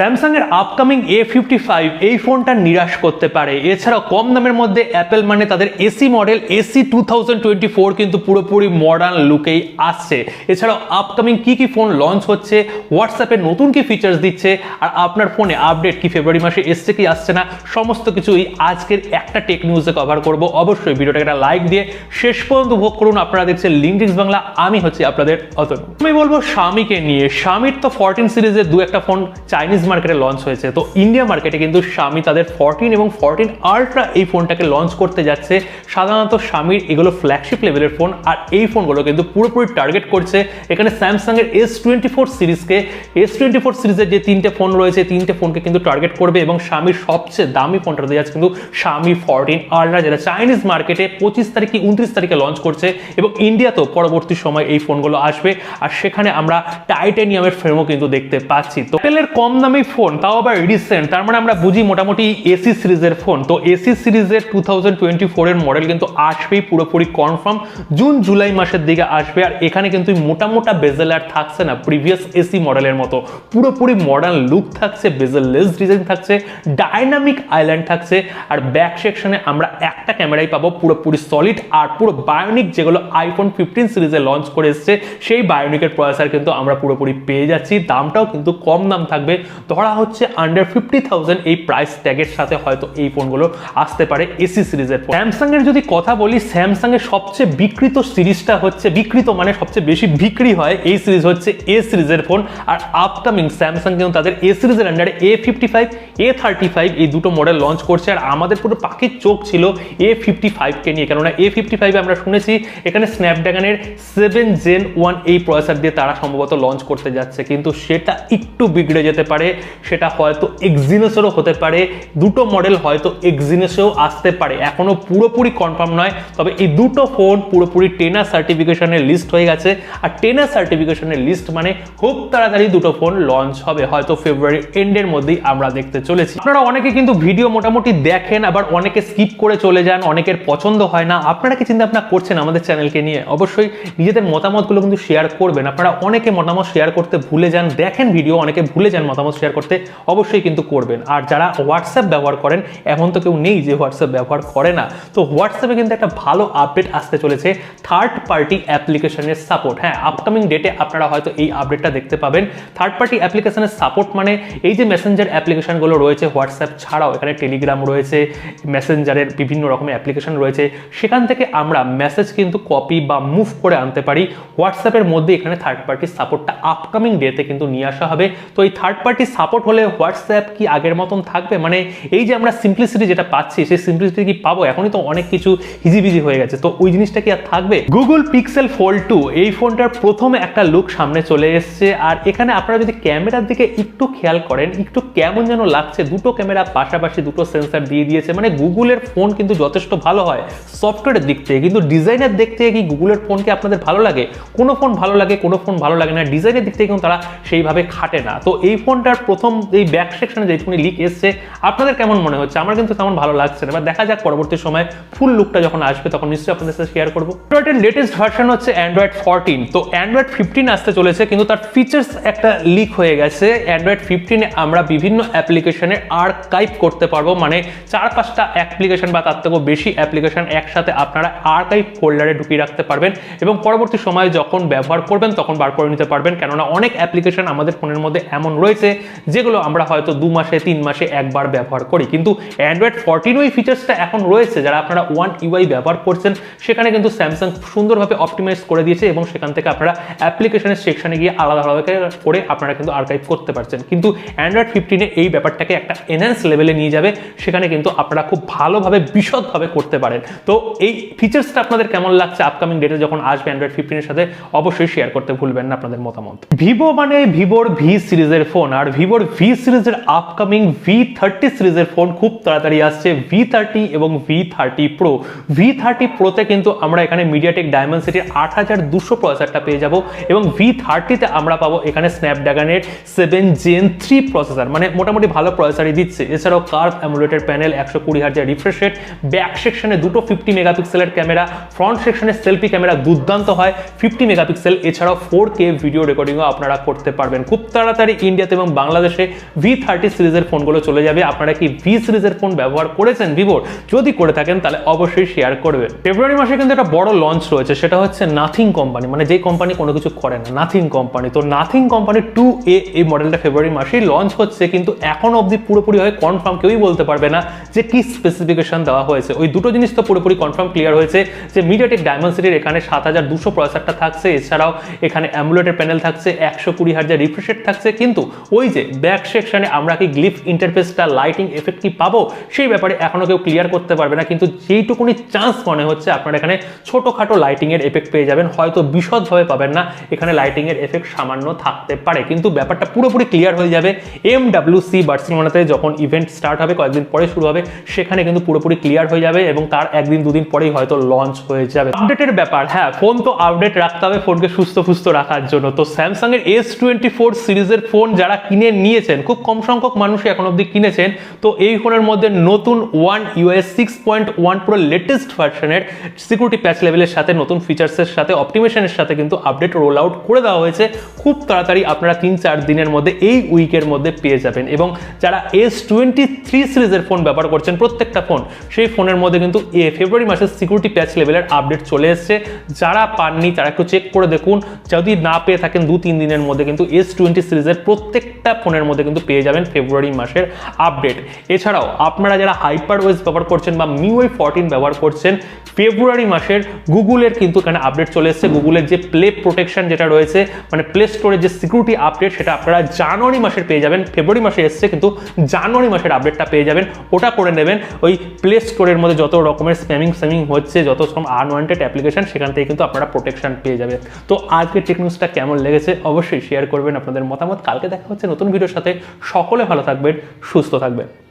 Samsung এর upcoming A55 এই ফোনটা নিরাশ করতে পারে। এছাড়াও কম দামের মধ্যে অ্যাপেল মানে তাদের এসি মডেল এসি 2024 কিন্তু পুরোপুরি মডার্ন লুকেই আসছে। এছাড়াও আপকামিং কি ফোন লঞ্চ হচ্ছে, হোয়াটসঅ্যাপে নতুন কি ফিচার্স দিচ্ছে, আর আপনার ফোনে আপডেট কি ফেব্রুয়ারি মাসে এসছে কি আসছে না, সমস্ত কিছুই আজকের একটা টেক নিউজে কভার করব। অবশ্যই ভিডিওটাকে একটা লাইক দিয়ে শেষ পর্যন্ত উপভোগ করুন। আপনারা দেখছেন লিঙ্কডিক্স বাংলা, আমি হচ্ছি আপনাদের অতনু। আমি বলবো শামিকে নিয়ে। শামির তো 14 সিরিজের দু একটা ফোন চাইনিজ মার্কেটে লঞ্চ হয়েছে, তো ইন্ডিয়া মার্কেটে কিন্তু শামি তাদের 14 এবং 14 আলট্রা এই ফোনটাকে লঞ্চ করতে যাচ্ছে। সাধারণত শামির এগুলো ফ্ল্যাগশিপ লেভেলের ফোন, আর এই ফোনগুলো কিন্তু পুরোপুরি টার্গেট করছে এখানে স্যামসাং এর S24 সিরিজকে। S24 সিরিজের যে তিনটে ফোন রয়েছে, তিনটে ফোনকে কিন্তু টার্গেট করবে এবং শামির সবচেয়ে দামি ফোনটা দিয়ে যাচ্ছে কিন্তু শামি 14 আলট্রা, যেটা চাইনিজ মার্কেটে 25 তারিখে 29 তারিখে লঞ্চ করছে এবং ইন্ডিয়াতেও পরবর্তী সময় এই ফোনগুলো আসবে। আর সেখানে আমরা টাইটানিয়ামের ফ্রেমও কিন্তু দেখতে পাচ্ছি। তো অ্যাপেলের কম দামি ফোন, তাও আবার রিসেন্ট, তার মানে আমরা বুঝি মোটামুটি এসি সিরিজের ফোন। তো এসি সিরিজের 2024 এর মডেল কিন্তু আসবেই, পুরোপুরি কনফার্ম জুন জুলাই মাসের দিকে আসবে। আর এখানে কিন্তু মোটা বেজেল আর থাকছে না প্রিভিয়াস এসি মডেলের মতো, পুরোপুরি মডার্ন লুক থাকছে, বেজেল লেস ডিজাইন থাকছে, ডাইনামিক আইল্যান্ড থাকছে। আর ব্যাক সেকশনে আমরা একটা ক্যামেরাই পাবো পুরোপুরি সলিড, আর পুরো বায়োনিক যেগুলো আইফোন 15 সিরিজে লঞ্চ করে এসছে সেই বায়োনিকের প্রসেসর কিন্তু আমরা পুরোপুরি পেয়ে যাচ্ছি। দামটাও কিন্তু কম দাম থাকবে, ধরা হচ্ছে আন্ডার 50,000 এই প্রাইস ট্যাগের সাথে হয়তো এই ফোনগুলো আসতে পারে এসি সিরিজের। স্যামসাং এর যদি কথা বলি, স্যামসাং এর সবচেয়ে বিক্রিত সিরিজটা হচ্ছে, বিক্রিত মানে সবচেয়ে বেশি বিক্রি হয় এই সিরিজ হচ্ছে এ সিরিজের ফোন। আর আপকামিং স্যামসাং কিন্তু তাদের এ সিরিজের আন্ডারে A55 A35 এই দুটো মডেল লঞ্চ করছে। আর আমাদের পুরো পাখির চোখ ছিল A55 কে নিয়ে, কেননা A55 আমরা শুনেছি এখানে স্ন্যাপড্রাগনের 7 Gen 1 এই প্রসেসর দিয়ে তারা সম্ভবত লঞ্চ করতে যাচ্ছে, কিন্তু সেটা একটু বিগড়ে যেতে পারে। সেটা হয়তো এক্সিনোসেরও হতে পারে, দুটো মডেল হয়তো এক্সিনোসেও আসতে পারে, এখনো পুরোপুরি কনফার্ম নয়। তবে এই দুটো ফোন পুরোপুরি টেনার সার্টিফিকেশনের লিস্ট হয়ে গেছে। আর টেনার সার্টিফিকেশনের লিস্ট মানে খুব তাড়াতাড়ি দুটো ফোন লঞ্চ হবে, হয়তো ফেব্রুয়ারি এন্ডের মধ্যেই আমরা দেখতে চলেছি। আপনারা অনেকে কিন্তু ভিডিও মোটামুটি দেখেন, আবার অনেকে স্কিপ করে চলে যান, অনেকের পছন্দ হয় না। আপনারা কি চিন্তা ভাবনা করছেন আমাদের চ্যানেলকে নিয়ে? অবশ্যই নিজেদের মতামতগুলো কিন্তু শেয়ার করবেন। আপনারা অনেকে মতামত শেয়ার করতে ভুলে যান, দেখেন ভিডিও অনেকে ভুলে যান মতামত শেয়ার করতে, অবশ্যই কিন্তু করবেন। আর যারা হোয়াটসঅ্যাপ ব্যবহার করেন, এমন তো কেউ নেই যে হোয়াটসঅ্যাপ ব্যবহার করে না, তো হোয়াটসঅ্যাপে কিন্তু একটা ভালো আপডেট আসতে চলেছে, থার্ড পার্টি অ্যাপ্লিকেশনের সাপোর্ট। হ্যাঁ, আপকামিং ডেটে আপনারা হয়তো এই আপডেটটা দেখতে পাবেন। থার্ড পার্টি অ্যাপ্লিকেশনের সাপোর্ট মানে এই যে মেসেঞ্জার অ্যাপ্লিকেশনগুলো রয়েছে হোয়াটসঅ্যাপ ছাড়াও, এখানে টেলিগ্রাম রয়েছে, মেসেঞ্জারের বিভিন্ন রকমের অ্যাপ্লিকেশন রয়েছে, সেখান থেকে আমরা মেসেজ কিন্তু কপি বা মুভ করে আনতে পারি হোয়াটসঅ্যাপের মধ্যে। এখানে থার্ড পার্টি সাপোর্টটা আপকামিং ডেতে কিন্তু নিয়ে আসা হবে। তো এই থার্ড পার্টি সাপোর্ট হলে হোয়াটসঅ্যাপ কি আগের মতন থাকবে? মানে এই যে আমরা সিম্পলিসিটি যেটা পাচ্ছি, সেই সিম্পলিসিটি কি পাবো? এখনই তো অনেক কিছু হিজিবিজি হয়ে গেছে, তো ওই জিনিসটা কি আর থাকবে? গুগল পিক্সেল ফোল্ড 2 এই ফোনটার প্রথম একটা লুক সামনে চলে এসছে। আর এখানে আপনারা যদি ক্যামেরার দিকে একটু খেয়াল করেন, একটু কেমন যেন লাগছে, দুটো ক্যামেরা পাশাপাশি, দুটো সেন্সর দিয়ে দিয়েছে। মানে গুগলের ফোন কিন্তু যথেষ্ট ভালো হয় সফটওয়্যারের দিক থেকে, কিন্তু ডিজাইনের দিক থেকে কি গুগলের ফোনকে আপনাদের ভালো লাগে? কোনো ফোন ভালো লাগে, কোনো ফোন ভালো লাগে না। ডিজাইনের দিক থেকে কিন্তু তারা সেইভাবে খাটে না। তো এই ফোনটার প্রথম এই ব্যাক সেকশনে যেটুকুনি লিক এসছে, আপনাদের কেমন মনে হচ্ছে? আমার কিন্তু তেমন ভালো লাগছে না। এবার দেখা যাক পরবর্তী সময় ফুল লুকটা যখন আসবে তখন নিশ্চয়ই আপনাদের সাথে শেয়ার করবো। অ্যান্ড্রয়েডের লেটেস্ট ভার্সন হচ্ছে অ্যান্ড্রয়েড 14। তো অ্যান্ড্রয়েড 15 আসতে চলেছে, কিন্তু তার ফিচার্স একটা লিক হয়ে গেছে। অ্যান্ড্রয়েড 15-এ আমরা বিভিন্ন অ্যাপ্লিকেশনে আর্কাইভ করতে পারবো, মানে 4-5টা অ্যাপ্লিকেশন বা তার থেকেও বেশি অ্যাপ্লিকেশন একসাথে আপনারা আর্কাইভ ফোল্ডারে ঢুকিয়ে রাখতে পারবেন এবং পরবর্তী সময়ে যখন ব্যবহার করবেন তখন বার করে নিতে পারবেন। কেননা অনেক অ্যাপ্লিকেশন আমাদের ফোনের মধ্যে এমন রয়েছে যেগুলো আমরা হয়তো 2 মাসে 3 মাসে একবার ব্যবহার করি, কিন্তু অ্যান্ড্রয়েড 14 ওই ফিচার্সটা এখন রয়েছে। যারা আপনারা One UI ব্যবহার করছেন, সেখানে কিন্তু স্যামসাং সুন্দরভাবে অপটিমাইজ করে দিয়েছে এবং সেখান থেকে আপনারা অ্যাপ্লিকেশনের সেকশনে গিয়ে আলাদা করে আপনারা কিন্তু আর্কাইভ করতে পারছেন। কিন্তু অ্যান্ড্রয়েড 15-এ এই ব্যাপারটাকে একটা এনহ্যান্স লেভেলে নিয়ে যাবে, সেখানে কিন্তু আপনারা খুব ভালোভাবে বিশদভাবে করতে পারেন। তো এই ফিচার্সটা আপনাদের কেমন লাগছে আপকামিং ডেটে যখন আসবে অ্যান্ড্রয়েড 15-এর সাথে? অবশ্যই শেয়ার করতে ভুলবেন না আপনাদের মতামত। ভিভো মানে ভিভোর ভি সিরিজের ফোন, আর ভিভোর ভি সিরিজের আপকামিং V30 সিরিজের ফোন খুব তাড়াতাড়ি আসছে। V30 এবং V30 Pro। V30 Pro-তে কিন্তু আমরা এখানে মিডিয়াটেক ডায়মেনসিটির 8200 প্রসেসরটা পেয়ে যাব এবং V30-তে আমরা পাবো এখানে স্ন্যাপড্রাগনের 7 Gen 3 প্রসেসর, মানে মোটামুটি ভালো প্রসেসরই দিচ্ছে। এছাড়াও curve AMOLED panel, 120 Hz refresh rate, back সেকশনে দুটো 50 মেগাপিক্সেলের ক্যামেরা, ফ্রন্ট সেকশনে সেলফি ক্যামেরা দুর্দান্ত হয় 50 মেগাপিক্সেল। এছাড়াও 4K ভিডিও রেকর্ডিংও আপনারা করতে পারবেন খুব তাড়াতাড়ি ইন্ডিয়াতে এবং বাংলাদেশে V30 সিরিজের ফোনগুলো চলে যাবে। আপনারা কি V সিরিজের ফোন ব্যবহার করেছেন ভিভোর? যদি করে থাকেন তাহলে অবশ্যই শেয়ার করবেন। ফেব্রুয়ারি মাসে কিন্তু একটা বড় লঞ্চ রয়েছে, সেটা হচ্ছে নাথিং কোম্পানি, মানে যেই কোম্পানি কোনো কিছু করে না, নাথিং কোম্পানি। তো নাথিং কোম্পানি 2A এই মডেলটা ফেব্রুয়ারি মাসেই লঞ্চ হচ্ছে, কিন্তু এখন অবধি পুরোপুরি হয়ে কনফার্ম কেউই বলতে পারবে না যে কি স্পেসিফিকেশন দেওয়া হয়েছে। ওই দুটো জিনিস তো পুরোপুরি কনফার্ম ক্লিয়ার হয়েছে যে মিডিয়াটেক ডায়মেনসিটির এখানে 7200 প্রসেসরটা থাকছে, এছাড়াও এখানে অ্যামুলেটের প্যানেল থাকছে, 120 হার্জের রিফ্রেশ রেট থাকছে। কিন্তু ওই যে ব্যাক সেকশনে আমরা কি গ্লিফ ইন্টারফেসটা, লাইটিং এফেক্ট কি পাবো, সেই ব্যাপারে এখনো কেউ ক্লিয়ার করতে পারবে না। কিন্তু যেইটুকুনি চান্স মনে হচ্ছে আপনারা এখানে ছোটখাটো লাইটিং এর এফেক্ট পেয়ে যাবেন, হয়তো বিশদভাবে পাবেন না, এখানে লাইটিং এর এফেক্ট সামান্য থাকতে পারে, কিন্তু ব্যাপারটা পুরোপুরি ক্লিয়ার হয়ে যাবে MWC বার্সেলোনাতে যখন ইভেন্ট স্টার্ট হবে, কয়েকদিন পরে শুরু হবে, সেখানে কিন্তু পুরোপুরি ক্লিয়ার হয়ে যাবে এবং তার একদিন দুদিন পরেই হয়তো লঞ্চ হয়ে যাবে। আপডেটের ব্যাপার, হ্যাঁ ফোন তো আপডেট রাখতে হবে ফোনকে সুস্থ রাখার জন্য। তো স্যামসাং এর S24 সিরিজের ফোন যারা কিনে নিয়েছেন, খুব কম সংখ্যক মানুষই এখন অবধি কিনেছেন, তো এই ফোনের মধ্যে নতুন One UI 6.1 Pro লেটেস্ট ভার্সনের সিকিউরিটি প্যাচ লেভেলের সাথে, নতুন ফিচার্সের সাথে, অপটিমেশনের সাথে কিন্তু আপডেট রোল আউট করে দেওয়া হয়েছে। খুব তাড়াতাড়ি আপনারা 3-4 দিনের মধ্যে, এই উইকের মধ্যে পেয়ে যাবেন। এবং যারা S23 সিরিজের ফোন ব্যবহার করছেন, প্রত্যেকটা ফোন, সেই ফোনের মধ্যে কিন্তু ফেব্রুয়ারি মাসের সিকিউরিটি প্যাচ লেভেলের আপডেট চলে এসছে। যারা পাননি তারা একটু চেক করে দেখুন, যদি না পেয়ে থাকেন 2-3 দিনের মধ্যে কিন্তু S20 সিরিজের প্রত্যেকটা ফোনের মধ্যে কিন্তু পেয়ে যাবেন ফেব্রুয়ারি মাসের আপডেট। এছাড়াও আপনারা যারা HyperOS ব্যবহার করছেন বা MIUI 14 ব্যবহার করছেন, ফেব্রুয়ারি মাসের গুগলের কিন্তু এখানে আপডেট চলে এসেছে। গুগলের যে প্লে প্রোটেকশন যেটা রয়েছে, মানে প্লে স্টোরের যে সিকিউরিটি আপডেট, সেটা আপনারা জানুয়ারি মাসের পেয়ে যাবেন। ফেব্রুয়ারি মাসে এসছে কিন্তু জানুয়ারি মাসের আপডেটটা পেয়ে যাবেন, ওটা করে নেবেন। ওই প্লে স্টোরের মধ্যে যত রকমের স্প্যামিং হচ্ছে, যত সব আনওয়ান্টেড অ্যাপ্লিকেশন, সেখান থেকে কিন্তু আপনারা প্রোটেকশন পেয়ে যাবেন। তো আজকের টেক নিউজটা কেমন লেগেছে অবশ্যই শেয়ার করবেন আপনাদের মতামত। কালকে দেখা হচ্ছে নতুন ভিডিওর সাথে। সকলে ভালো থাকবেন, সুস্থ থাকবেন।